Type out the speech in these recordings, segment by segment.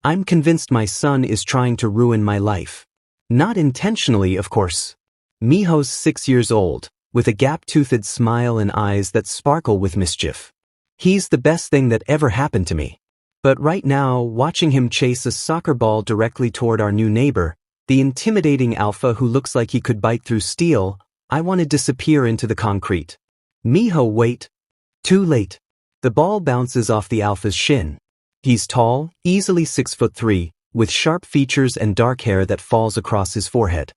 I'm convinced my son is trying to ruin my life. Not intentionally, of course. Minho's 6 years old, with a gap-toothed smile and eyes that sparkle with mischief. He's the best thing that ever happened to me. But right now, watching him chase a soccer ball directly toward our new neighbor, the intimidating alpha who looks like he could bite through steel, I want to disappear into the concrete. Minho, wait. Too late. The ball bounces off the alpha's shin. He's tall, easily 6'3", with sharp features and dark hair that falls across his forehead.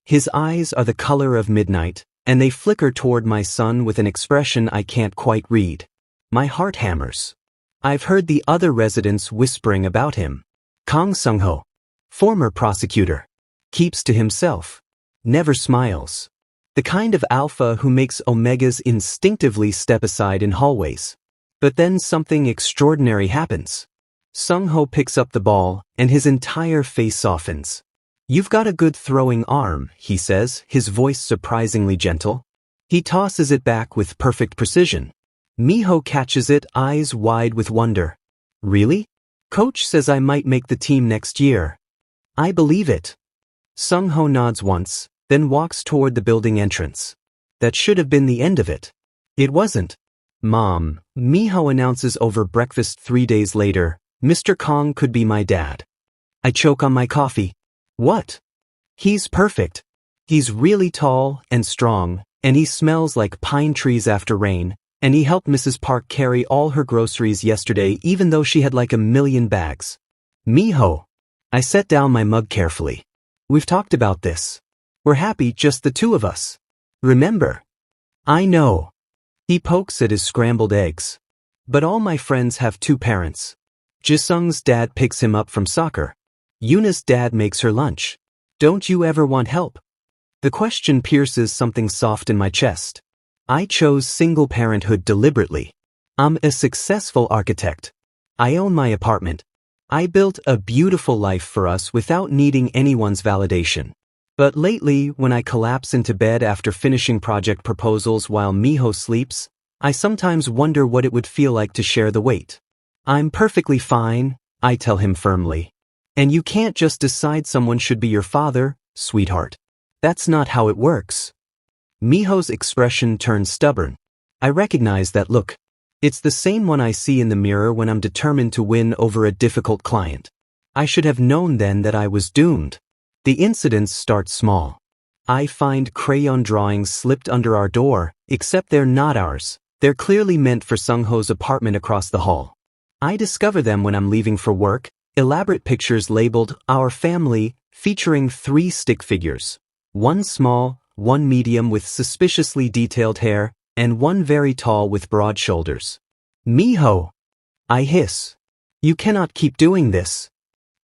His eyes are the color of midnight, and they flicker toward my son with an expression I can't quite read. My heart hammers. I've heard the other residents whispering about him. Seung-ho, former prosecutor, keeps to himself, never smiles. The kind of alpha who makes Omegas instinctively step aside in hallways. But then something extraordinary happens. Seung-ho picks up the ball, and his entire face softens. "You've got a good throwing arm," he says, his voice surprisingly gentle. He tosses it back with perfect precision. Minho catches it, eyes wide with wonder. "Really? Coach says I might make the team next year." "I believe it." Seung-ho nods once, then walks toward the building entrance. That should have been the end of it. It wasn't. "Mom," Minho announces over breakfast 3 days later, "Mr. Kong could be my dad." I choke on my coffee. What? He's perfect. He's really tall and strong, and he smells like pine trees after rain, and he helped Mrs. Park carry all her groceries yesterday even though she had like 1,000,000 bags. "Minho." I set down my mug carefully. "We've talked about this. We're happy, just the two of us. Remember?" "I know." He pokes at his scrambled eggs. "But all my friends have 2 parents. Jisung's dad picks him up from soccer. Yuna's dad makes her lunch. Don't you ever want help?" The question pierces something soft in my chest. I chose single parenthood deliberately. I'm a successful architect. I own my apartment. I built a beautiful life for us without needing anyone's validation. But lately, when I collapse into bed after finishing project proposals while Minho sleeps, I sometimes wonder what it would feel like to share the weight. "I'm perfectly fine," I tell him firmly. "And you can't just decide someone should be your father, sweetheart. That's not how it works." Minho's expression turns stubborn. I recognize that look. It's the same one I see in the mirror when I'm determined to win over a difficult client. I should have known then that I was doomed. The incidents start small. I find crayon drawings slipped under our door, except they're not ours. They're clearly meant for Seung-ho's apartment across the hall. I discover them when I'm leaving for work, elaborate pictures labeled "Our Family," featuring 3 stick figures. 1 small, 1 medium with suspiciously detailed hair, and 1 very tall with broad shoulders. "Minho," I hiss. "You cannot keep doing this."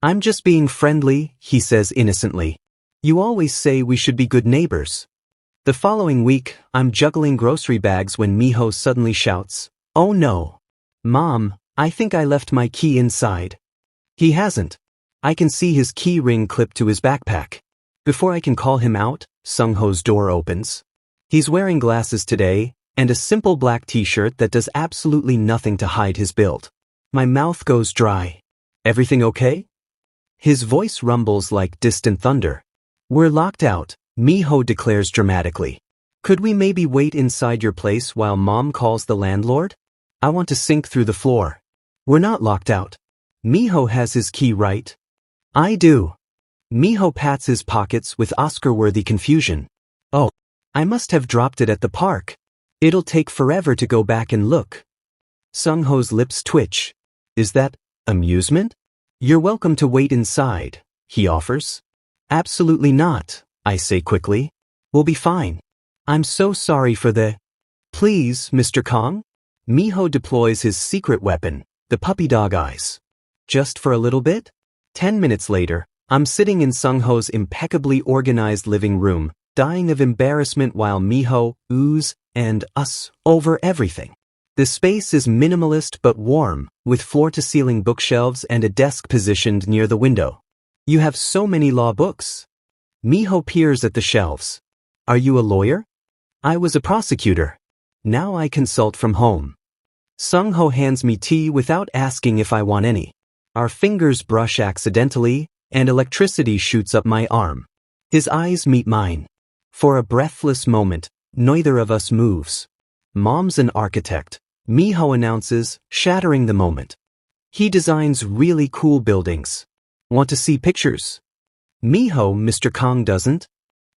"I'm just being friendly," he says innocently. "You always say we should be good neighbors." The following week, I'm juggling grocery bags when Minho suddenly shouts, "Oh no. Mom, I think I left my key inside." He hasn't. I can see his key ring clipped to his backpack. Before I can call him out, Seung-ho's door opens. He's wearing glasses today, and a simple black t-shirt that does absolutely nothing to hide his build. My mouth goes dry. "Everything okay?" His voice rumbles like distant thunder. "We're locked out," Minho declares dramatically. "Could we maybe wait inside your place while Mom calls the landlord? I want to sink through the floor." "We're not locked out. Minho has his key, right?" "I do." Minho pats his pockets with Oscar-worthy confusion. "Oh, I must have dropped it at the park. It'll take forever to go back and look." Seung-ho's lips twitch. "Is that amusement?" "You're welcome to wait inside," he offers. "Absolutely not," I say quickly. "We'll be fine. I'm so sorry for the—" "Please, Mr. Kong?" Minho deploys his secret weapon, the puppy dog eyes. "Just for a little bit?" 10 minutes later, I'm sitting in Seung-ho's impeccably organized living room, dying of embarrassment while Minho oohs and us over everything. The space is minimalist but warm, with floor-to-ceiling bookshelves and a desk positioned near the window. "You have so many law books." Minho peers at the shelves. "Are you a lawyer?" "I was a prosecutor. Now I consult from home." Seung-ho hands me tea without asking if I want any. Our fingers brush accidentally, and electricity shoots up my arm. His eyes meet mine. For a breathless moment, neither of us moves. Mom's an architect, Minho announces, shattering the moment. He designs really cool buildings. Want to see pictures? Minho, Mr. Kong doesn't.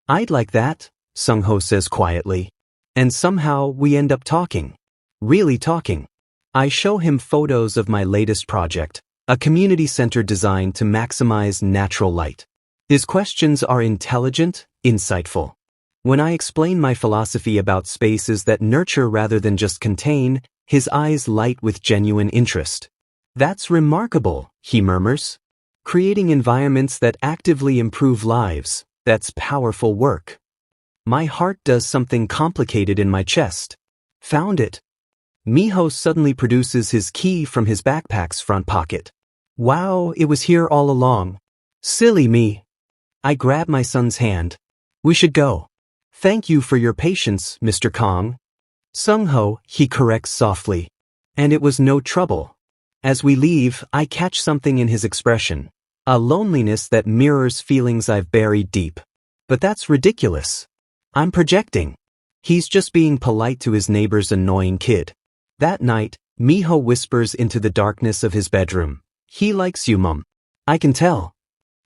I'd like that, Seung-ho says quietly. And somehow we end up talking. Really talking. I show him photos of my latest project, a community center designed to maximize natural light. His questions are intelligent, insightful. When I explain my philosophy about spaces that nurture rather than just contain, his eyes light with genuine interest. That's remarkable, he murmurs. Creating environments that actively improve lives, that's powerful work. My heart does something complicated in my chest. Found it. Minho suddenly produces his key from his backpack's front pocket. Wow, it was here all along. Silly me. I grab my son's hand. We should go. Thank you for your patience, Mr. Kong. Seung-ho, he corrects softly. And it was no trouble. As we leave, I catch something in his expression. A loneliness that mirrors feelings I've buried deep. But that's ridiculous. I'm projecting. He's just being polite to his neighbor's annoying kid. That night, Minho whispers into the darkness of his bedroom. He likes you, Mum. I can tell.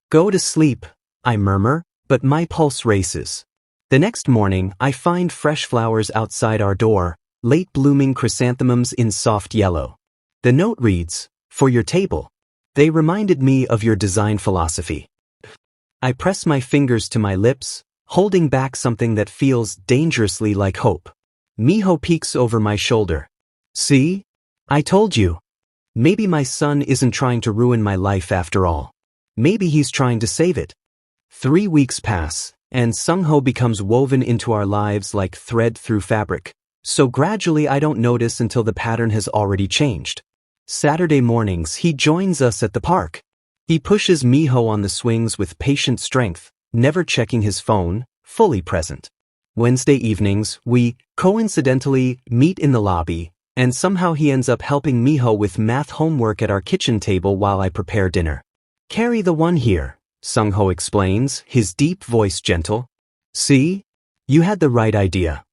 Go to sleep, I murmur, but my pulse races. The next morning, I find fresh flowers outside our door, late blooming chrysanthemums in soft yellow. The note reads, "For your table." They reminded me of your design philosophy. I press my fingers to my lips, holding back something that feels dangerously like hope. Minho peeks over my shoulder. See? I told you. Maybe my son isn't trying to ruin my life after all. Maybe he's trying to save it. 3 weeks pass, and Seung-ho becomes woven into our lives like thread through fabric. So gradually I don't notice until the pattern has already changed. Saturday mornings he joins us at the park. He pushes Minho on the swings with patient strength, never checking his phone, fully present. Wednesday evenings we, coincidentally, meet in the lobby, and somehow he ends up helping Minho with math homework at our kitchen table while I prepare dinner. Carry the one here, Seung-ho explains, his deep voice gentle. See? You had the right idea.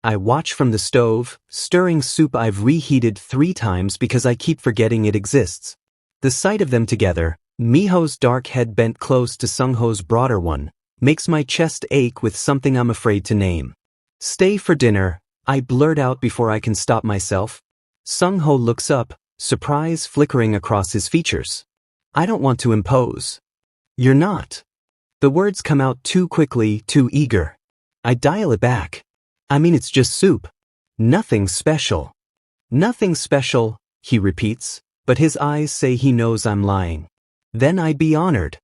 I watch from the stove, stirring soup I've reheated 3 times because I keep forgetting it exists. The sight of them together, Minho's dark head bent close to Seung-ho's broader one, makes my chest ache with something I'm afraid to name. Stay for dinner, I blurt out before I can stop myself. Seung-ho looks up, surprise flickering across his features. I don't want to impose. You're not. The words come out too quickly, too eager. I dial it back. I mean, it's just soup. Nothing special. Nothing special, he repeats, but his eyes say he knows I'm lying. Then I'd be honored.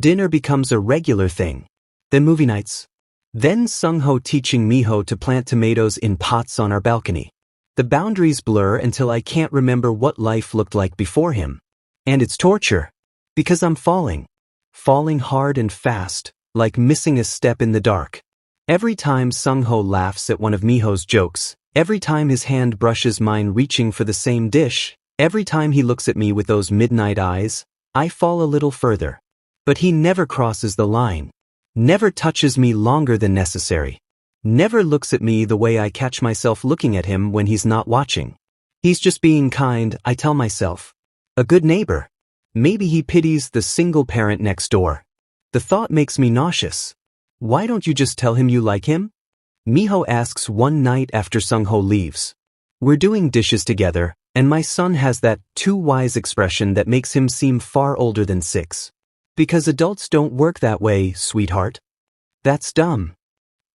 Dinner becomes a regular thing. Then movie nights. Then Seung-ho teaching Minho to plant tomatoes in pots on our balcony. The boundaries blur until I can't remember what life looked like before him. And it's torture. Because I'm falling. Falling hard and fast, like missing a step in the dark. Every time Seung-ho laughs at one of Minho's jokes, every time his hand brushes mine reaching for the same dish, every time he looks at me with those midnight eyes, I fall a little further. But he never crosses the line. Never touches me longer than necessary. Never looks at me the way I catch myself looking at him when he's not watching. He's just being kind, I tell myself. A good neighbor. Maybe he pities the single parent next door. The thought makes me nauseous. Why don't you just tell him you like him? Minho asks one night after Seung-ho leaves. We're doing dishes together, and my son has that too wise expression that makes him seem far older than 6. Because adults don't work that way, sweetheart. That's dumb.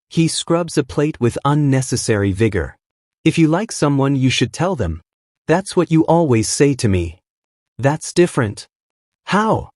He scrubs a plate with unnecessary vigor. If you like someone, you should tell them. That's what you always say to me. That's different. How?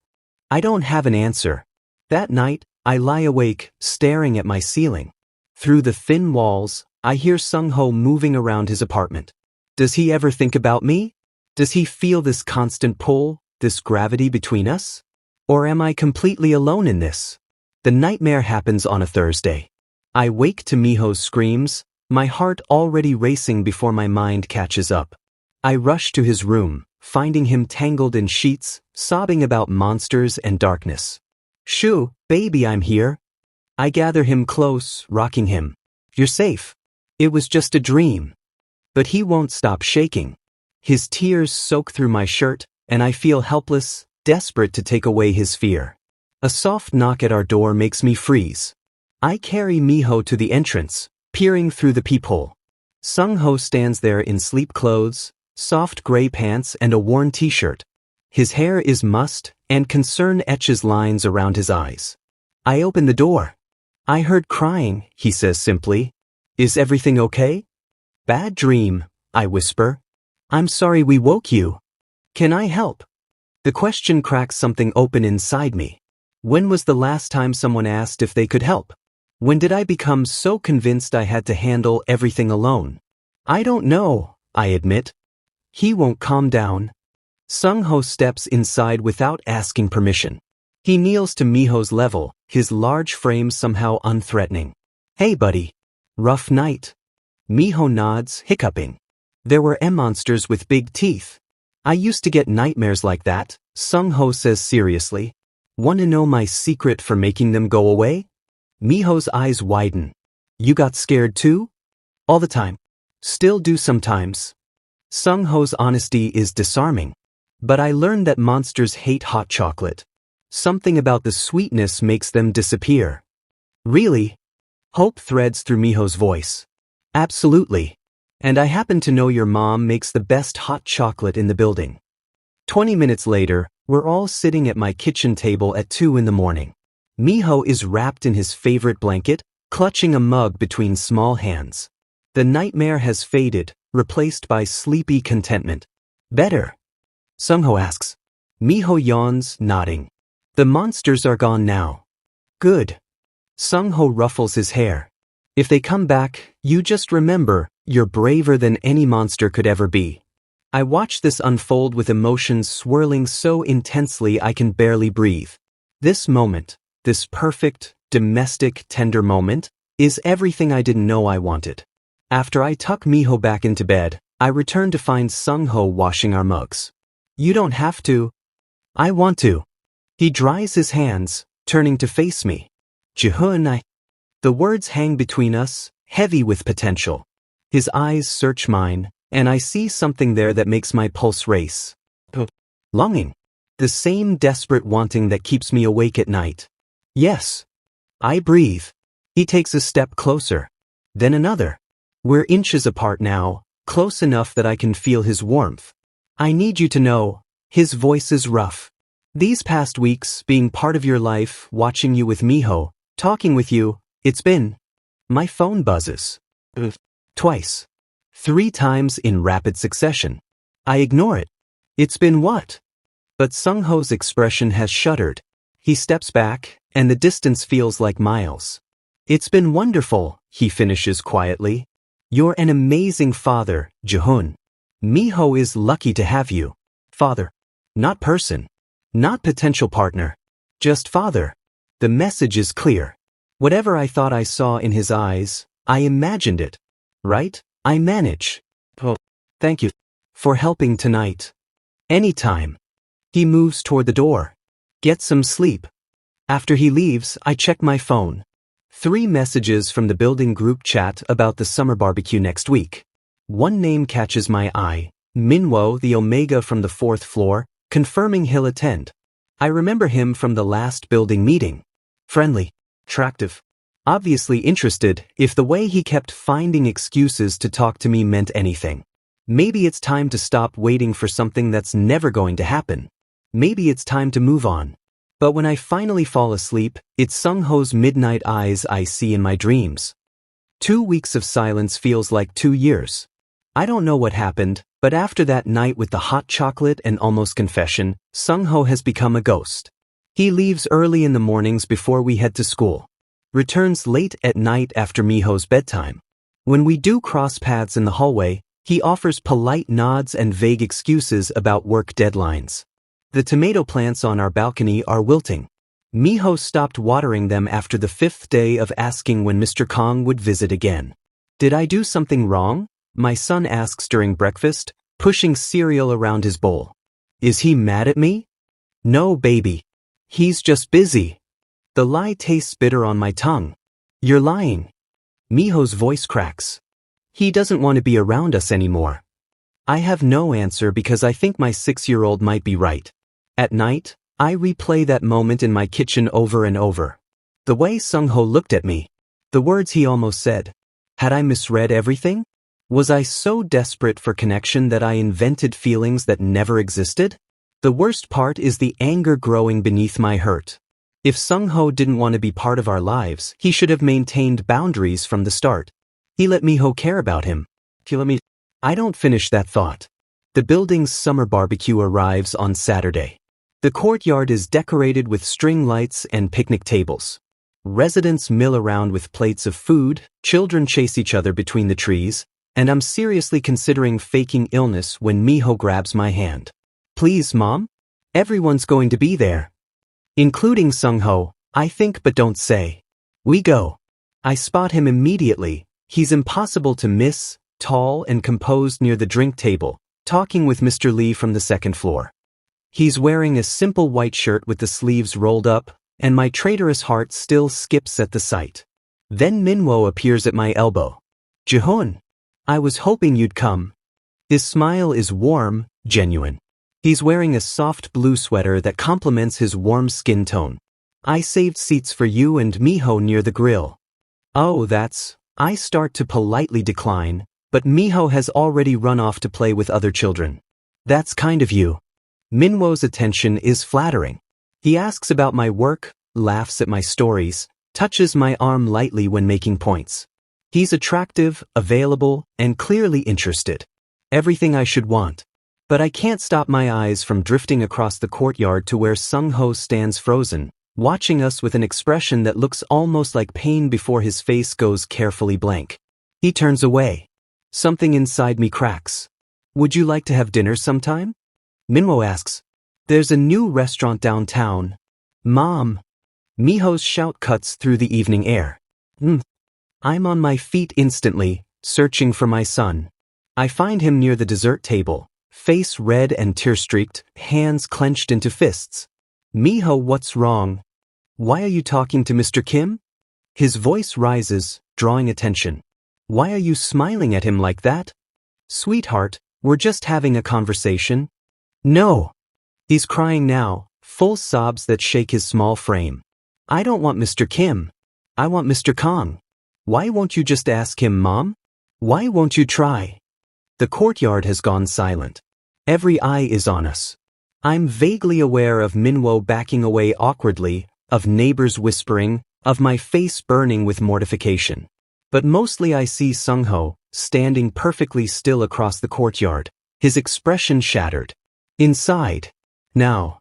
I don't have an answer. That night, I lie awake, staring at my ceiling. Through the thin walls, I hear Seung-ho moving around his apartment. Does he ever think about me? Does he feel this constant pull, this gravity between us? Or am I completely alone in this? The nightmare happens on a Thursday. I wake to Minho's screams, my heart already racing before my mind catches up. I rush to his room, finding him tangled in sheets, sobbing about monsters and darkness. Shoo, baby, I'm here. I gather him close, rocking him. You're safe. It was just a dream. But he won't stop shaking. His tears soak through my shirt, and I feel helpless, desperate to take away his fear. A soft knock at our door makes me freeze. I carry Minho to the entrance, peering through the peephole. Seung-ho stands there in sleep clothes, soft gray pants and a worn t-shirt. His hair is mussed, and concern etches lines around his eyes. I open the door. I heard crying, he says simply. Is everything okay? Bad dream, I whisper. I'm sorry we woke you. Can I help? The question cracks something open inside me. When was the last time someone asked if they could help? When did I become so convinced I had to handle everything alone? I don't know, I admit. He won't calm down. Seung-ho steps inside without asking permission. He kneels to Minho's level, his large frame somehow unthreatening. Hey buddy. Rough night. Minho nods, hiccuping. There were monsters with big teeth. I used to get nightmares like that, Seung-ho says seriously. Want to know my secret for making them go away? Minho's eyes widen. You got scared too? All the time. Still do sometimes. Seung-ho's honesty is disarming. But I learned that monsters hate hot chocolate. Something about the sweetness makes them disappear. Really? Hope threads through Minho's voice. Absolutely. And I happen to know your mom makes the best hot chocolate in the building. 20 minutes later, we're all sitting at my kitchen table at 2 in the morning. Minho is wrapped in his favorite blanket, clutching a mug between small hands. The nightmare has faded, replaced by sleepy contentment. Better? Seung-ho asks. Minho yawns, nodding. The monsters are gone now. Good. Seung-ho ruffles his hair. If they come back, you just remember, you're braver than any monster could ever be. I watch this unfold with emotions swirling so intensely I can barely breathe. This moment, this perfect, domestic, tender moment, is everything I didn't know I wanted. After I tuck Minho back into bed, I return to find Seung-ho washing our mugs. You don't have to. I want to. He dries his hands, turning to face me. Jihun, The words hang between us, heavy with potential. His eyes search mine, and I see something there that makes my pulse race. Longing. The same desperate wanting that keeps me awake at night. Yes. I breathe. He takes a step closer. Then another. We're inches apart now, close enough that I can feel his warmth. I need you to know, his voice is rough. These past weeks, being part of your life, watching you with Minho, talking with you, it's been. My phone buzzes. Twice. 3 times in rapid succession. I ignore it. It's been what? But Seung-ho's expression has shuddered. He steps back, and the distance feels like miles. It's been wonderful, he finishes quietly. You're an amazing father, Jihun. Minho is lucky to have you. Father. Not person. Not potential partner. Just father. The message is clear. Whatever I thought I saw in his eyes, I imagined it. Right? I manage. Oh, thank you. For helping tonight. Anytime. He moves toward the door. Get some sleep. After he leaves, I check my phone. 3 messages from the building group chat about the summer barbecue next week. One name catches my eye. Minho, the Omega from the 4th floor, confirming he'll attend. I remember him from the last building meeting. Friendly. Attractive. Obviously interested, if the way he kept finding excuses to talk to me meant anything. Maybe it's time to stop waiting for something that's never going to happen. Maybe it's time to move on. But when I finally fall asleep, it's Seung-ho's midnight eyes I see in my dreams. 2 weeks of silence feels like 2 years. I don't know what happened, but after that night with the hot chocolate and almost confession, Seung-ho has become a ghost. He leaves early in the mornings before we head to school. Returns late at night after Minho's bedtime. When we do cross paths in the hallway, he offers polite nods and vague excuses about work deadlines. The tomato plants on our balcony are wilting. Minho stopped watering them after the 5th day of asking when Mr. Kong would visit again. Did I do something wrong? My son asks during breakfast, pushing cereal around his bowl. Is he mad at me? No, baby. He's just busy. The lie tastes bitter on my tongue. You're lying. Miho's voice cracks. He doesn't want to be around us anymore. I have no answer because I think my 6-year-old might be right. At night, I replay that moment in my kitchen over and over. The way Seung-ho looked at me. The words he almost said. Had I misread everything? Was I so desperate for connection that I invented feelings that never existed? The worst part is the anger growing beneath my hurt. If Seung-ho didn't want to be part of our lives, he should have maintained boundaries from the start. He let Minho care about him. I don't finish that thought. The building's summer barbecue arrives on Saturday. The courtyard is decorated with string lights and picnic tables. Residents mill around with plates of food, children chase each other between the trees, and I'm seriously considering faking illness when Minho grabs my hand. Please, Mom? Everyone's going to be there. Including Seung-ho, I think but don't say. We go. I spot him immediately. He's impossible to miss, tall and composed near the drink table, talking with Mr. Lee from the second floor. He's wearing a simple white shirt with the sleeves rolled up, and my traitorous heart still skips at the sight. Then Minho appears at my elbow. Jaehoon, I was hoping you'd come. His smile is warm, genuine. He's wearing a soft blue sweater that complements his warm skin tone. I saved seats for you and Minho near the grill. Oh, I start to politely decline, but Minho has already run off to play with other children. That's kind of you. Minho's attention is flattering. He asks about my work, laughs at my stories, touches my arm lightly when making points. He's attractive, available, and clearly interested. Everything I should want. But I can't stop my eyes from drifting across the courtyard to where Seung-ho stands frozen, watching us with an expression that looks almost like pain before his face goes carefully blank. He turns away. Something inside me cracks. Would you like to have dinner sometime? Minho asks. There's a new restaurant downtown. Mom. Minho's shout cuts through the evening air. I'm on my feet instantly, searching for my son. I find him near the dessert table, face red and tear-streaked, hands clenched into fists. Minho, what's wrong? Why are you talking to Mr. Kim? His voice rises, drawing attention. Why are you smiling at him like that? Sweetheart, we're just having a conversation. No. He's crying now, full sobs that shake his small frame. I don't want Mr. Kim. I want Mr. Kong. Why won't you just ask him, Mom? Why won't you try? The courtyard has gone silent. Every eye is on us. I'm vaguely aware of Minho backing away awkwardly, of neighbors whispering, of my face burning with mortification. But mostly I see Seung-ho, standing perfectly still across the courtyard, his expression shattered. Inside. Now.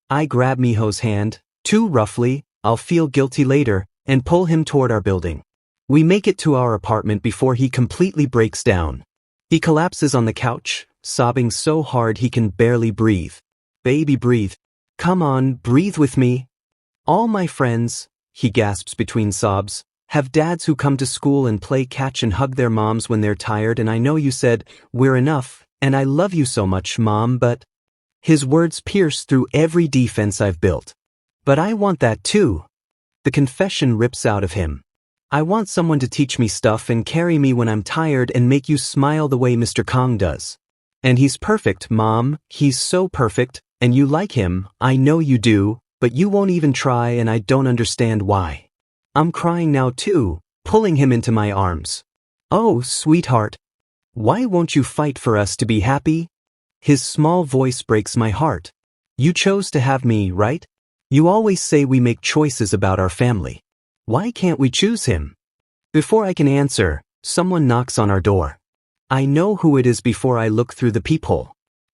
I grab Minho's hand, too roughly, I'll feel guilty later, and pull him toward our building. We make it to our apartment before he completely breaks down. He collapses on the couch, sobbing so hard he can barely breathe. Baby, breathe. Come on, breathe with me. All my friends, he gasps between sobs, have dads who come to school and play catch and hug their moms when they're tired, and I know you said, we're enough, and I love you so much, Mom, but... His words pierce through every defense I've built. But I want that too. The confession rips out of him. I want someone to teach me stuff and carry me when I'm tired and make you smile the way Mr. Kong does. And he's perfect, Mom, he's so perfect, and you like him, I know you do, but you won't even try and I don't understand why. I'm crying now too, pulling him into my arms. Oh, sweetheart. Why won't you fight for us to be happy? His small voice breaks my heart. You chose to have me, right? You always say we make choices about our family. Why can't we choose him? Before I can answer, someone knocks on our door. I know who it is before I look through the peephole.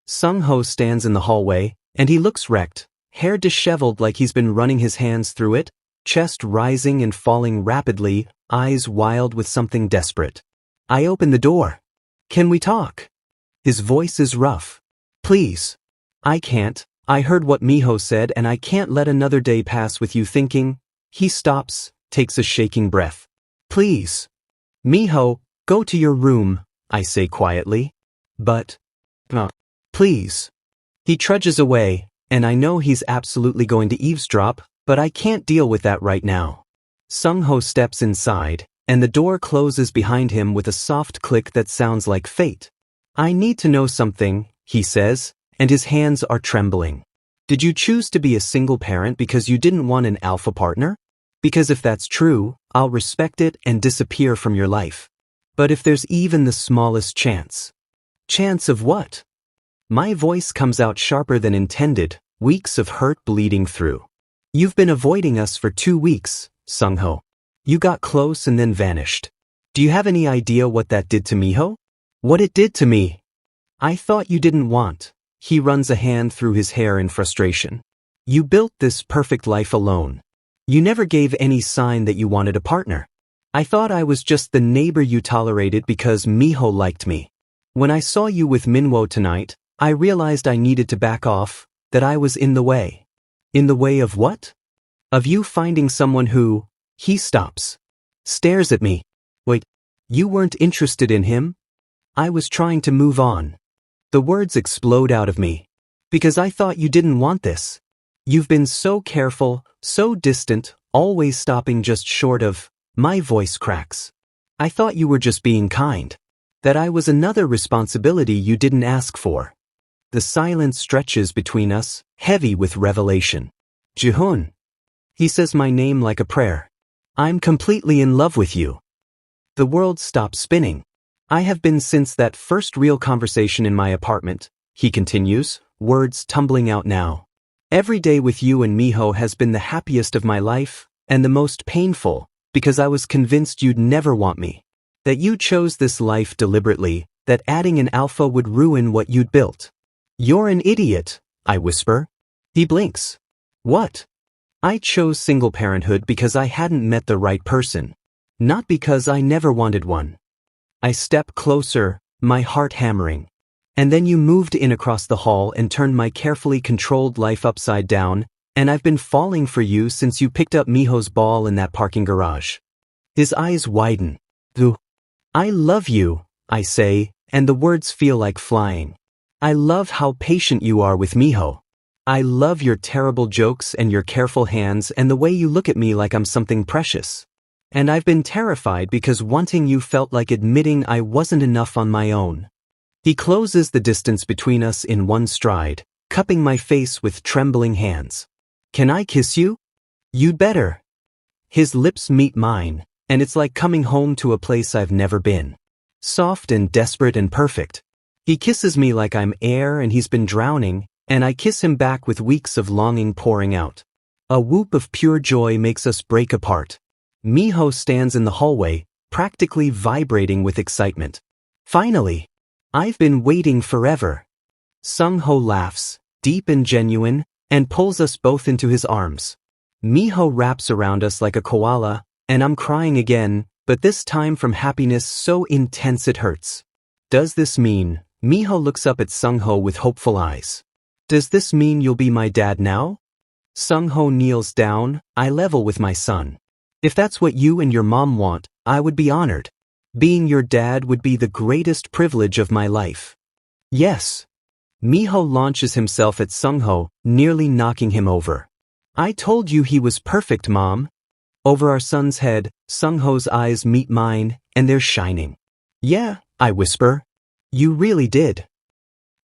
Seung-ho stands in the hallway, and he looks wrecked, hair disheveled like he's been running his hands through it, chest rising and falling rapidly, eyes wild with something desperate. I open the door. Can we talk? His voice is rough. Please. I can't. I heard what Minho said and I can't let another day pass with you thinking. He stops, takes a shaking breath. Please. Minho, go to your room, I say quietly. But. Please. He trudges away, and I know he's absolutely going to eavesdrop, but I can't deal with that right now. Seung-ho steps inside, and the door closes behind him with a soft click that sounds like fate. I need to know something, he says, and his hands are trembling. Did you choose to be a single parent because you didn't want an alpha partner? Because if that's true, I'll respect it and disappear from your life. But if there's even the smallest chance. Chance of what? My voice comes out sharper than intended, weeks of hurt bleeding through. You've been avoiding us for 2 weeks, Seung-ho. You got close and then vanished. Do you have any idea what that did to Minho? What it did to me? I thought you didn't want. He runs a hand through his hair in frustration. You built this perfect life alone. You never gave any sign that you wanted a partner. I thought I was just the neighbor you tolerated because Minho liked me. When I saw you with Manhwa tonight, I realized I needed to back off, that I was in the way. In the way of what? Of you finding someone who... He stops. Stares at me. Wait, you weren't interested in him? I was trying to move on. The words explode out of me. Because I thought you didn't want this. You've been so careful, so distant, always stopping just short of... My voice cracks. I thought you were just being kind. That I was another responsibility you didn't ask for. The silence stretches between us, heavy with revelation. Ji-hoon. He says my name like a prayer. I'm completely in love with you. The world stops spinning. I have been since that first real conversation in my apartment, he continues, words tumbling out now. Every day with you and Minho has been the happiest of my life, and the most painful, because I was convinced you'd never want me. That you chose this life deliberately, that adding an alpha would ruin what you'd built. You're an idiot, I whisper. He blinks. What? I chose single parenthood because I hadn't met the right person. Not because I never wanted one. I step closer, my heart hammering. And then you moved in across the hall and turned my carefully controlled life upside down, and I've been falling for you since you picked up Minho's ball in that parking garage. His eyes widen. I love you, I say, and the words feel like flying. I love how patient you are with Minho. I love your terrible jokes and your careful hands and the way you look at me like I'm something precious. And I've been terrified because wanting you felt like admitting I wasn't enough on my own. He closes the distance between us in one stride, cupping my face with trembling hands. Can I kiss you? You'd better. His lips meet mine, and it's like coming home to a place I've never been. Soft and desperate and perfect. He kisses me like I'm air and he's been drowning, and I kiss him back with weeks of longing pouring out. A whoop of pure joy makes us break apart. Minho stands in the hallway, practically vibrating with excitement. Finally! I've been waiting forever. Seung-ho laughs, deep and genuine, and pulls us both into his arms. Minho wraps around us like a koala, and I'm crying again, but this time from happiness so intense it hurts. Does this mean? Minho looks up at Seung-ho with hopeful eyes. Does this mean you'll be my dad now? Seung-ho kneels down, eye level with my son. If that's what you and your mom want, I would be honored. Being your dad would be the greatest privilege of my life. Yes. Minho launches himself at Seung-ho, nearly knocking him over. I told you he was perfect, Mom. Over our son's head, Seung-ho's eyes meet mine, and they're shining. Yeah, I whisper. You really did.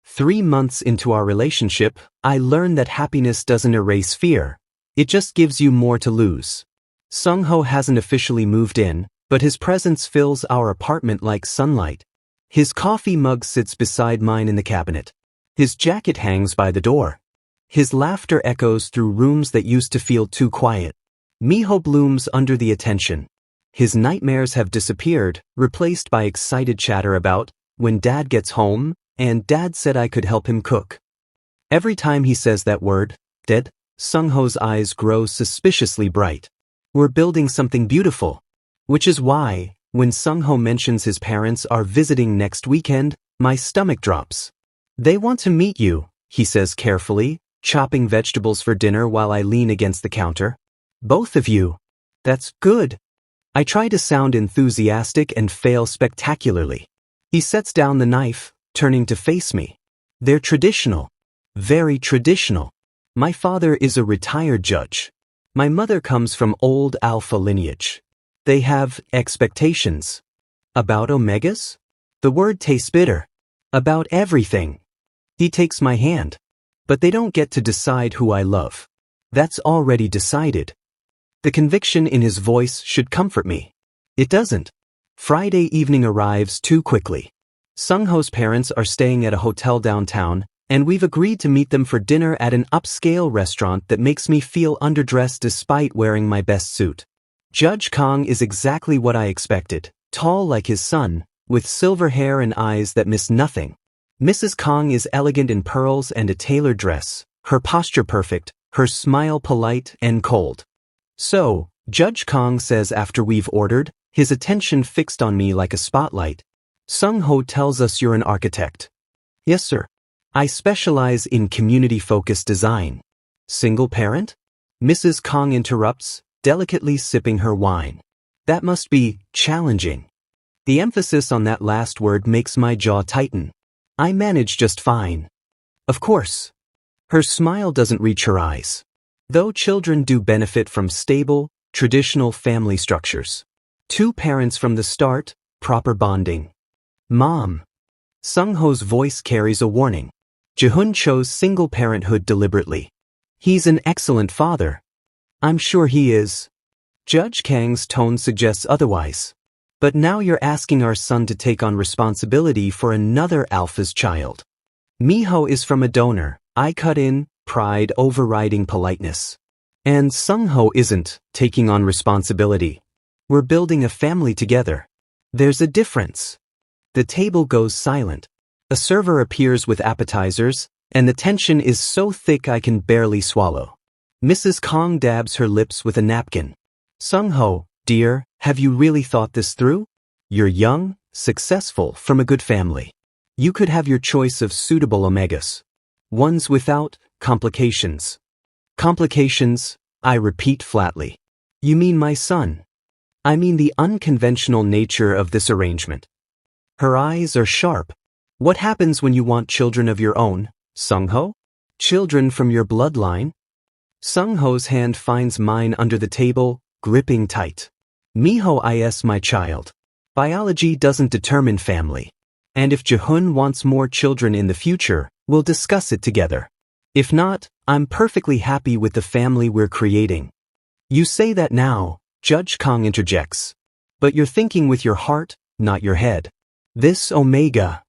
3 months into our relationship, I learned that happiness doesn't erase fear. It just gives you more to lose. Seung-ho hasn't officially moved in, but his presence fills our apartment like sunlight. His coffee mug sits beside mine in the cabinet. His jacket hangs by the door. His laughter echoes through rooms that used to feel too quiet. Minho blooms under the attention. His nightmares have disappeared, replaced by excited chatter about when Dad gets home, and Dad said I could help him cook. Every time he says that word, Dad, Seung-ho's eyes grow suspiciously bright. We're building something beautiful. Which is why, when Seung-ho mentions his parents are visiting next weekend, my stomach drops. They want to meet you, he says carefully, chopping vegetables for dinner while I lean against the counter. Both of you. That's good. I try to sound enthusiastic and fail spectacularly. He sets down the knife, turning to face me. They're traditional. Very traditional. My father is a retired judge. My mother comes from old alpha lineage. They have expectations. About omegas? The word tastes bitter. About everything. He takes my hand. But they don't get to decide who I love. That's already decided. The conviction in his voice should comfort me. It doesn't. Friday evening arrives too quickly. Seung-ho's parents are staying at a hotel downtown, and we've agreed to meet them for dinner at an upscale restaurant that makes me feel underdressed despite wearing my best suit. Judge Kong is exactly what I expected, tall like his son, with silver hair and eyes that miss nothing. Mrs. Kong is elegant in pearls and a tailored dress, her posture perfect, her smile polite and cold. So, Judge Kong says after we've ordered, his attention fixed on me like a spotlight. Seung-ho tells us you're an architect. Yes, sir. I specialize in community-focused design. Single parent? Mrs. Kong interrupts, delicately sipping her wine. That must be challenging. The emphasis on that last word makes my jaw tighten. I manage just fine. Of course. Her smile doesn't reach her eyes. Though children do benefit from stable, traditional family structures. Two parents from the start, proper bonding. Mom. Seung-ho's voice carries a warning. Jae-hoon chose single parenthood deliberately. He's an excellent father. I'm sure he is. Judge Kang's tone suggests otherwise. But now you're asking our son to take on responsibility for another alpha's child. Minho is from a donor, I cut in, pride overriding politeness. And Seung-ho isn't taking on responsibility. We're building a family together. There's a difference. The table goes silent. A server appears with appetizers, and the tension is so thick I can barely swallow. Mrs. Kong dabs her lips with a napkin. Seung-ho, dear, have you really thought this through? You're young, successful, from a good family. You could have your choice of suitable omegas. Ones without complications. Complications, I repeat flatly. You mean my son? I mean the unconventional nature of this arrangement. Her eyes are sharp. What happens when you want children of your own, Seung-ho? Children from your bloodline? Seung-ho's hand finds mine under the table, gripping tight. Minho is my child. Biology doesn't determine family. And if Jae-hoon wants more children in the future, we'll discuss it together. If not, I'm perfectly happy with the family we're creating. You say that now, Judge Kong interjects. But you're thinking with your heart, not your head. This Omega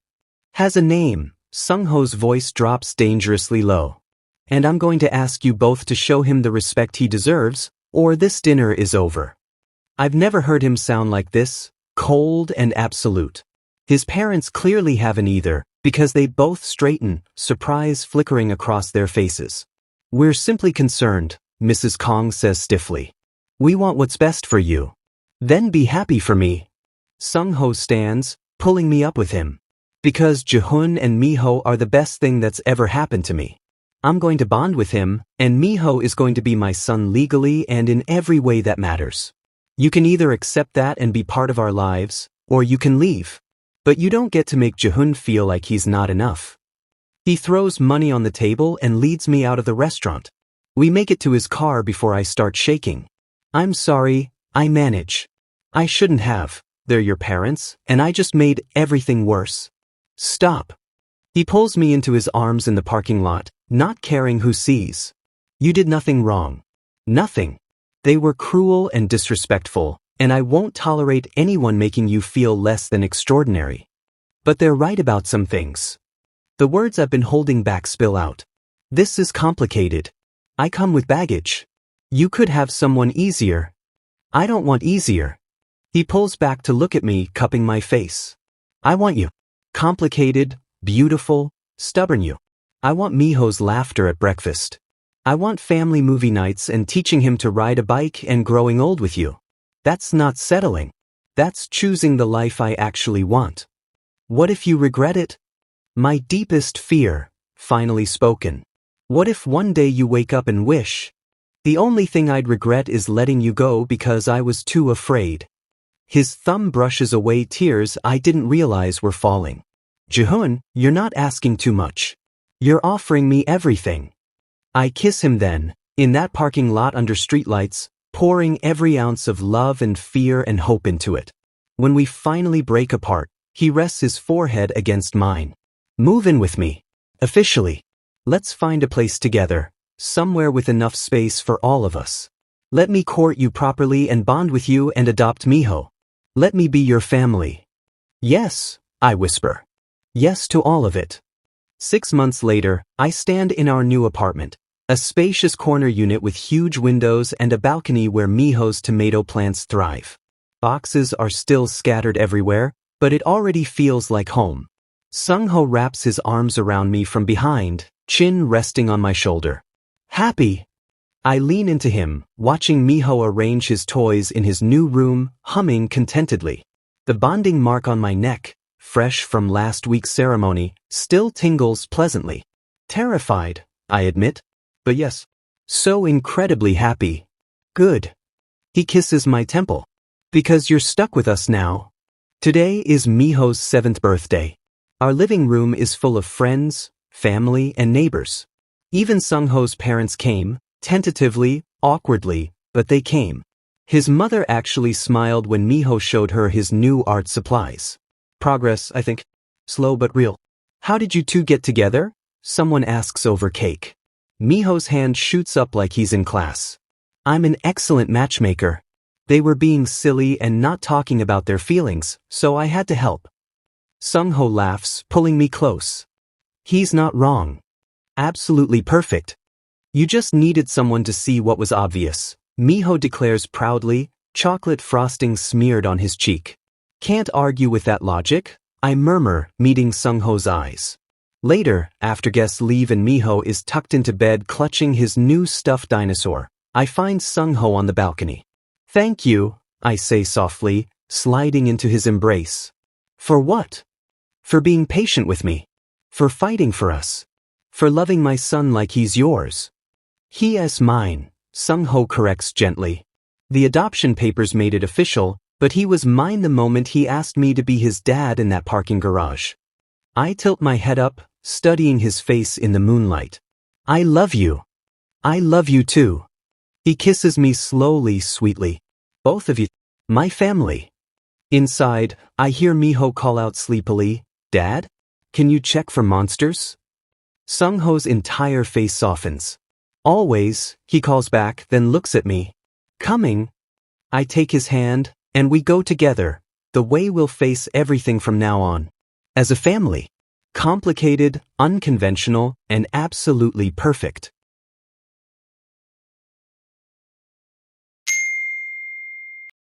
has a name. Seung-ho's voice drops dangerously low. And I'm going to ask you both to show him the respect he deserves, or this dinner is over. I've never heard him sound like this, cold and absolute. His parents clearly haven't either, because they both straighten, surprise flickering across their faces. We're simply concerned, Mrs. Kong says stiffly. We want what's best for you. Then be happy for me. Seung-ho stands, pulling me up with him. Because Jae-hoon and Minho are the best thing that's ever happened to me. I'm going to bond with him, and Minho is going to be my son legally and in every way that matters. You can either accept that and be part of our lives, or you can leave. But you don't get to make Jae-hoon feel like he's not enough. He throws money on the table and leads me out of the restaurant. We make it to his car before I start shaking. I'm sorry, I manage. I shouldn't have. They're your parents, and I just made everything worse. Stop. He pulls me into his arms in the parking lot, not caring who sees. You did nothing wrong. Nothing. They were cruel and disrespectful, and I won't tolerate anyone making you feel less than extraordinary. But they're right about some things. The words I've been holding back spill out. This is complicated. I come with baggage. You could have someone easier. I don't want easier. He pulls back to look at me, cupping my face. I want you. Complicated, beautiful, stubborn you. I want Minho's laughter at breakfast. I want family movie nights and teaching him to ride a bike and growing old with you. That's not settling. That's choosing the life I actually want. What if you regret it? My deepest fear, finally spoken. What if one day you wake up and wish? The only thing I'd regret is letting you go because I was too afraid. His thumb brushes away tears I didn't realize were falling. Jae-hoon, you're not asking too much. You're offering me everything. I kiss him then, in that parking lot under streetlights, pouring every ounce of love and fear and hope into it. When we finally break apart, he rests his forehead against mine. Move in with me. Officially. Let's find a place together, somewhere with enough space for all of us. Let me court you properly and bond with you and adopt Minho. Let me be your family. Yes, I whisper. Yes to all of it. 6 months later, I stand in our new apartment, a spacious corner unit with huge windows and a balcony where Minho's tomato plants thrive. Boxes are still scattered everywhere, but it already feels like home. Seung-ho wraps his arms around me from behind, chin resting on my shoulder. Happy. I lean into him, watching Minho arrange his toys in his new room, humming contentedly. The bonding mark on my neck, fresh from last week's ceremony, still tingles pleasantly. Terrified, I admit. But yes, so incredibly happy. Good. He kisses my temple. Because you're stuck with us now. Today is Minho's 7th birthday. Our living room is full of friends, family, and neighbors. Even Seung-ho's parents came, tentatively, awkwardly, but they came. His mother actually smiled when Minho showed her his new art supplies. Progress, I think. Slow but real. How did you two get together? Someone asks over cake. Minho's hand shoots up like he's in class. I'm an excellent matchmaker. They were being silly and not talking about their feelings, so I had to help. Seung-ho laughs, pulling me close. He's not wrong. Absolutely perfect. You just needed someone to see what was obvious, Minho declares proudly, chocolate frosting smeared on his cheek. Can't argue with that logic, I murmur, meeting Seung-ho's eyes. Later, after guests leave and Minho is tucked into bed clutching his new stuffed dinosaur, I find Seung-ho on the balcony. Thank you, I say softly, sliding into his embrace. For what? For being patient with me. For fighting for us. For loving my son like he's yours. He is mine, Seung-ho corrects gently. The adoption papers made it official, but he was mine the moment he asked me to be his dad in that parking garage. I tilt my head up, studying his face in the moonlight. I love you. I love you too. He kisses me slowly, sweetly. Both of you. My family. Inside, I hear Minho call out sleepily, Dad? Can you check for monsters? Seung-ho's entire face softens. Always, he calls back, then looks at me. Coming. I take his hand, and we go together, the way we'll face everything from now on. As a family. Complicated, unconventional, and absolutely perfect.